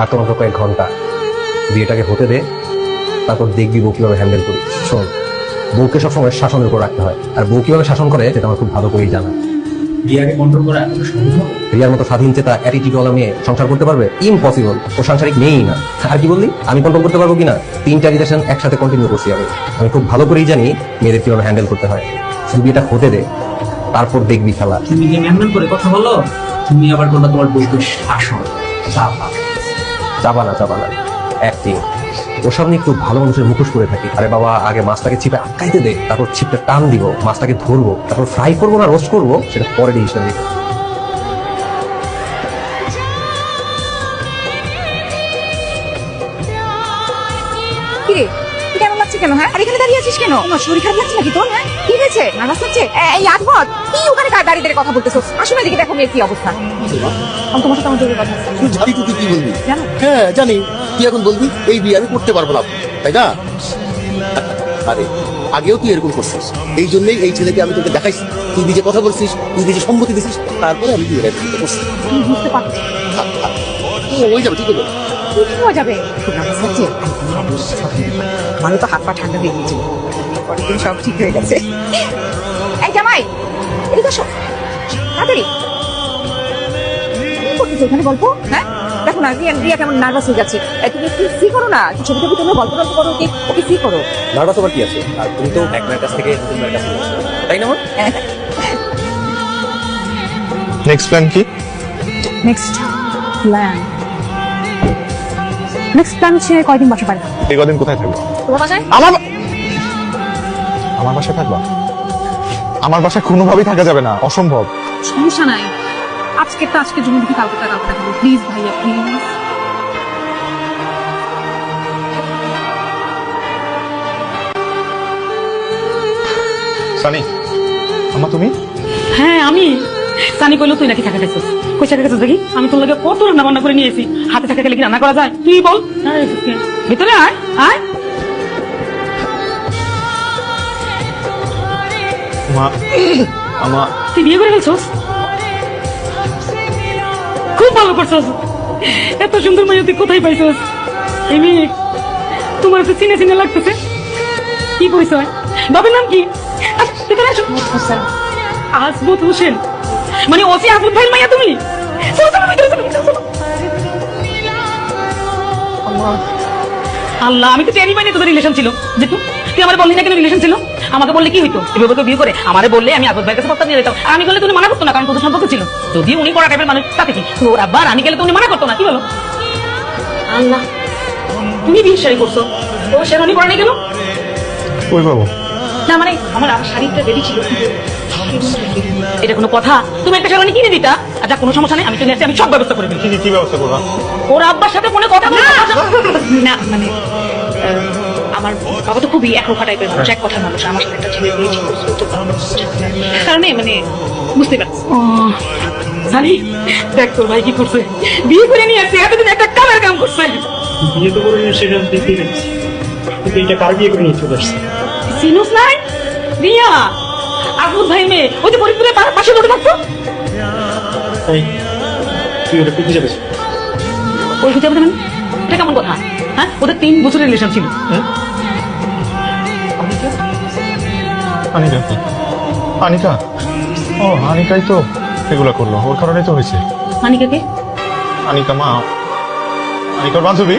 আর তো মাত্র কয়েক ঘন্টা, বিয়েটাকে হতে দে, তারপর দেখবি বউ কিভাবে হ্যান্ডেল করি। শোন, বউকে সবসময় শাসনের উপর রাখতে হয়, আর বউ কিভাবে শাসন করে সেটা আমার খুব ভালো করেই জানা। রিয়াকে কন্ট্রোল করা এত সম্ভব? রিয়ার মতো স্বাধীন চেতা অ্যাটিটিউডওয়ালা মেয়ে সংসার করতে পারবে? ইম্পসিবল, ও সাংসারিক মেয়েই না। আর কি বললি, আমি কন্ট্রোল করতে পারবো কিনা? 3টা রিলেশন একসাথে কন্টিনিউ করছি আমি খুব ভালো করেই জানি মেয়েদের কিভাবে হ্যান্ডেল করতে হয়। শুধু বিয়েটা হতে দে, তারপর দেখবি খেলা। তুমি যে ম্যানম্যান করে কথা বলো, তুমি আবার বলবা তোমার বউকে শাসন। চাপা না অ্যাক্টিং। ওসব নিয়ে একটু ভালো মানুষের মুখোশ করে থাকি। আরে বাবা, আগে মাছটাকে ছিপে আটকাইতে দে, তারপর ছিপটা টান দিব, মাছটাকে ধরবো, তারপর ফ্রাই করবো না রোস্ট করবো সেটা পরে ডিসিশন দিব। কিরে, তুই কেমন লাগছে কেন? হ্যাঁ, আর এখানে দাঁড়িয়ে আছিস কেন? তোমার শরীর খারাপ লাগছে নাকি তোর? হ্যাঁ, কি হয়েছে? নার্ভাস লাগছে? এই আধমত, কি ওখানে দাঁড়িয়ে দাঁড়িয়ে কথা বলতেছো? আসলে দিকে দেখো মেয়ের কি অবস্থা। আমি তোমার সাথে আমার জরুরি কথা আছে। তুই জানি তো তুই কি বলবি? জানো? হ্যাঁ জানি। তুই এখন বলবি এই বিয়ে আমি করতে পারবো না, তাই না? আরে আগেও তুই এরকম করছিস, এই জন্যই এই ছেলেকে আমি তোকে দেখাইছি। তুই নিজে কথা বলছিস, তুই নিজে সম্মতি দিছিস, তারপরে আমি বিয়ে করছি। তুমি বুঝতে পারছো? ও হয়ে যাবে, ঠিক আছে। কি হয়ে যাবে? খুব নার্ভাস লাগছে। আমারও তো হাত পা ঠান্ডা হয়ে গিয়েছিল, পরের দিন সব ঠিক হয়ে গেছে। এই জামাই, এদিকে আসো তাড়াতাড়ি। কি করতেছো এখানে? গল্প? হ্যাঁ, দেখো না রিয়া কেমন নার্ভাস হয়ে যাচ্ছে। তুমি একটু ফ্রি করো না, ছবি টবি তোমরা গল্প টল্প করো, ওকে ফ্রি করো। নার্ভাস হবার কি আছে? আর তুমি তো এক মায়ের কাছ থেকে দুই মায়ের কাছে গেছো, তাই না? নেক্সট প্ল্যান কি? নেক্সট প্ল্যান হচ্ছে কয়দিন বাসা পারে। এই কদিন কোথায় থাকবো? তোমার বাসায়? আমার বাসায় থাকবা? আমার বাসায় কোনোভাবেই থাকা যাবে না, অসম্ভব। সমস্যা নাই, আজকে জমি দেখি কালকে থাকবো। প্লিজ ভাইয়া, প্লিজ। সানি, আম্মা তুমি? হ্যাঁ আমি। সানি কইলো তুই নাকি টাকা খাইছিস। কই টাকা খাইছিস দেখি? আমি তোর লাগে কত রান্না বান্না করে নিয়েছি। হাতে টাকা খেলে কি রান্না করা যায়? তুই বল। ভিতরে আয় আয়। মা, আমা তুই বিয়ে করে ফেলছিস? খুব ভালো করছিস। এত সুন্দর মেয়ে তুই কোথায় পাইছিস? এই মেয়ে তোমার তো চিনে চিনে লাগতেছে। কি পরিচয়? বাবার নাম কি? আজমত হোসেন। মানে ওসি আজমত ভাইয়ের মাইয়া তুমি? চলো, চলো, ভিতরে চলো, ভিতরে চলো। আল্লাহ, আমি তো টেরি পাইনি তোদের রিলেশন ছিল। যেটু তুই আমার বললি না কেন রিলেশন ছিল? আমাকে বললে কি হইতো? এভাবে তো বিয়ে করে আমারে বললে আমি আজমত ভাইয়ের কাছে প্রস্তাব নিয়ে যেতাম। আর আমি বললে তুমি মানা করতো না, কারণ তোদের সম্পর্ক ছিল। যদি উনি কড়া টাইপের মানুষ তাতে কি? তোর আবার আমি গেলে তো উনি মানা করতো না, কি বলো? আল্লাহ, তুমি বিয়ে শাড়ি করছো, ও শেরওয়ানি পরে নাই কেন? ওই বাবু, না মানে আমার শাড়িটা রেডি ছিল। এটা কোনো কথা? তুমি একটা শেরওয়ানি কিনে দিতা। আচ্ছা কোনো সমস্যা নেই, আমি চলে আসছি, আমি সব ব্যবস্থা করে দিই। কি ব্যবস্থা করবা? ওর আব্বার সাথে ফোনে কথা বলে না মানে আমার বাবা তো খুবই একরোখা টাইপের মানুষ, এক কথার মানুষ। আমার সাথে একটা ছেলে বিয়ে ঠিক করছে, তো কারণে মানে বুঝতে পারছি। জানি দেখ তোর ভাই কি করছে, বিয়ে করে নিয়ে আসছে, এতদিন একটা কামের কাম করছে। বিয়ে তো করে নিয়ে সেটা দেখতেই পেরেছি, কিন্তু এটা কার বিয়ে করে নিয়ে চলে আসছে? সিনুস নাই রিয়া, আজমত ভাই মেয়ে, ওই যে ফরিদপুরের পাশে লড়ে থাকতো। তাই তুই ওটা পেতে যাবে? ওই খুঁজে মানে এটা কেমন কথা? হ্যাঁ, ওদের 3 বছরের রিলেশন ছিল। আনিকা? আনিকা? ও আনিকাই তো এগুলো করলো, ওর কারণেই তো হয়েছে। আনিকাকে? আনিকা মা, আনিকার বান্ধবী।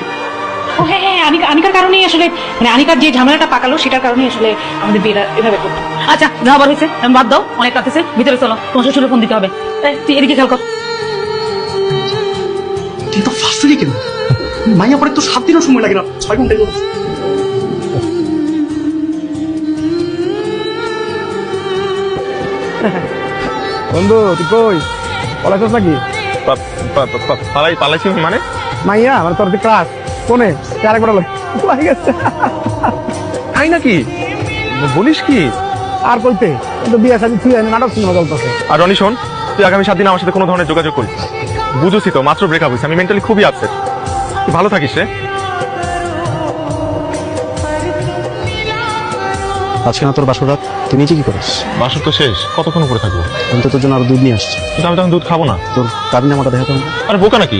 ও হ্যাঁ হ্যাঁ, আনিকার কারণেই আসলে মানে আনিকার যে ঝামেলাটা পাকালো সেটার কারণেই আসলে আমাদের বিয়েটা এভাবে করতো। আচ্ছা যা আবার হয়েছে বাদ দাও, অনেক রাত হয়েছে, ভিতরে চলো, তোমার শ্বশুরের ফোন দিতে হবে। তুই এদিকে খেয়াল কর। তুই তো ফার্স্টলি কেন? মাইয়া পরে তো 7 দিনও সময় লাগে না, 6 ঘন্টায় করে। বন্ধু তুই কই পলাইছস নাকি? পালাইছি মানে? মাইয়া মানে তোর ক্লাস কোনে আরেকবার লাগে গেছে। তাই নাকি? বলিস কি? আর কইতে কিন্তু বিয়ে শাদী তুই নাটক সিনেমা চলতেছে। আর রনি শোন, তুই আগামী 7 দিন আমার সাথে কোনো ধরনের যোগাযোগ করিস না। বুঝছি তো, মাত্র ব্রেকআপ হয়েছে, আমি মেন্টালি খুবই আপসেট। তুই ভালো থাকিস রে। আজকে না তোর বাসর রাত, তুই নিচে কি করিস? বাসর তো শেষ, কতক্ষণ উপরে থাকবো? আমি তো তোর জন্য আরো দুধ নিয়ে আসছি। কিন্তু আমি তখন দুধ খাবো না। তোর কাবিন নামাটা দেখা তো। আরে বোকা নাকি?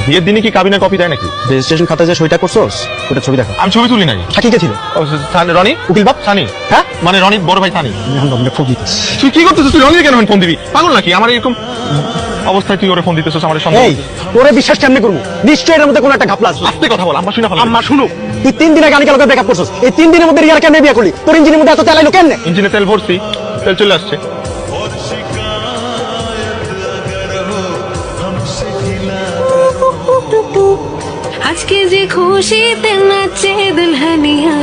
বিয়ের দিনে কি কাবিনের কপি দেয় নাকি? রেজিস্ট্রেশন খাতায় যে সইটা করছস ওটা ছবি দেখা। আমি ছবি তুলি নাই। থাকি কে ছিল? রনি উকিল বাপ। সানি, হ্যাঁ মানে রনি বড় ভাই সানি। এখন রনিকে ফোন দিতেছ। তুই কি করতেছিস? তুই রনিকে কেন ফোন দিবি? পাগল নাকি? আমার এরকম অবস্থায় তুই ওরে ফোন দিতেছিস? আমার সন্দেহ। এই তোরে বিশ্বাস কেমনে করবো? নিশ্চয়ই এর মধ্যে কোনো একটা ঘাপলা আছে। আস্তে কথা বল, আম্মা শুনে ফেলো। আম্মা শুনো, তুই 3 দিন আগে আনিকার লগে ব্রেকআপ করছস। এই 3 দিনের মধ্যে রিয়ার কেমনে বিয়ে করলি? তোর ইঞ্জিনের মধ্যে এত তেল আইলো কেমনে? ইঞ্জিনে তেল ভরছি, তেল চলে আসছে। আজকে যে খুশিতে নাচে দুলহানিয়া